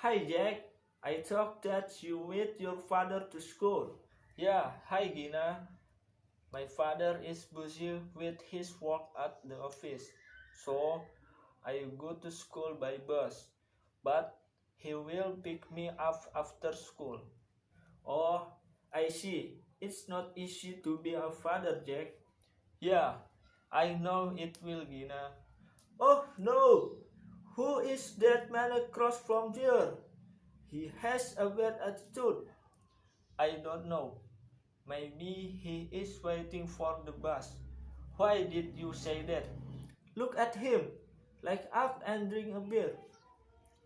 Hi Jack, I thought that you with your father to school. Yeah, hi Gina. My father is busy with his work at the office, so I go to school by bus. But he will pick me up after school. Oh, I see. It's not easy to be a father, Jack. Yeah, I know it will, Gina. Oh no! Who is that man across from there? He has a bad attitude. I don't know. Maybe he is waiting for the bus. Why did you say that? Look at him, like up and drink a beer.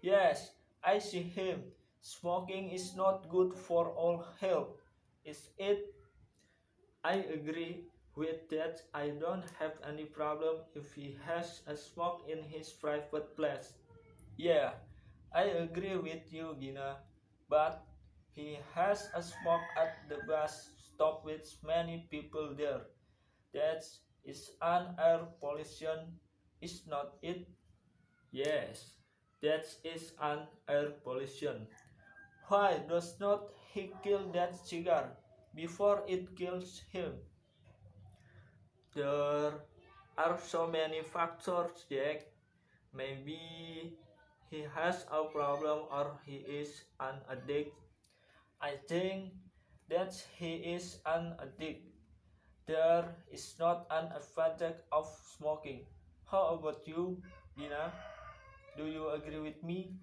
Yes, I see him. Smoking is not good for all health, is it? I agree with that. I don't have any problem if he has a smoke in his private place. Yeah, I agree with you, Gina. But he has a smoke at the bus stop with many people there. That is an air pollution, is not it? Yes, that is an air pollution. Why does not he kill that cigar before it kills him? There are so many factors, Jack. Maybe he has a problem or he is an addict. I think that he is an addict. There is not an advantage of smoking. How about you, Dina? Do you agree with me?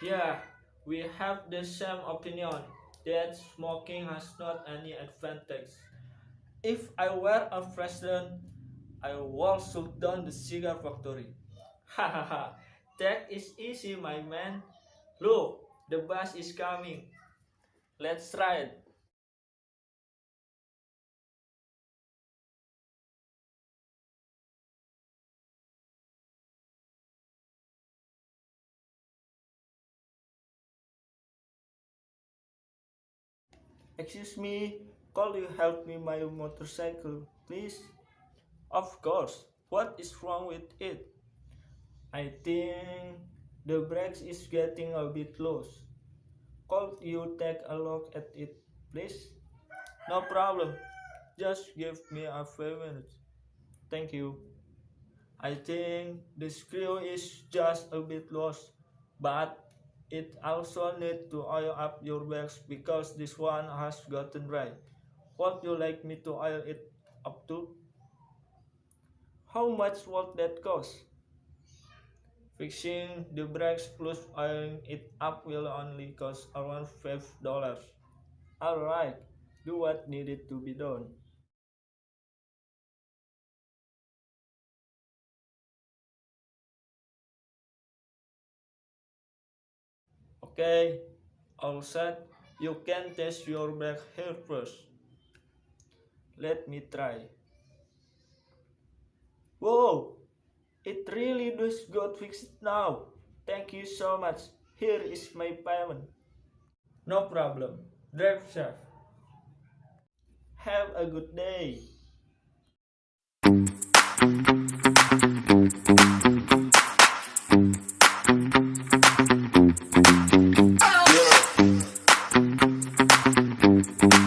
Yeah, we have the same opinion that smoking has not any advantage. If I were a president, I will shut down the cigar factory. Ha ha ha, that is easy, my man. Look, the bus is coming. Let's ride. Excuse me, could you help me my motorcycle, please? Of course. What is wrong with it? I think the brakes is getting a bit loose. Could you take a look at it, please? No problem. Just give me a few minutes. Thank you. I think the screw is just a bit loose, but it also need to oil up your brakes because this one has gotten dry. Would you like me to oil it up too? How much would that cost? Fixing the brakes plus oiling it up will only cost around $5. Alright, do what needed to be done. Okay, all set. You can test your brake here first. Let me try. Whoa! It really does got fixed now. Thank you so much. Here is my payment. No problem. Drive safe. Have a good day.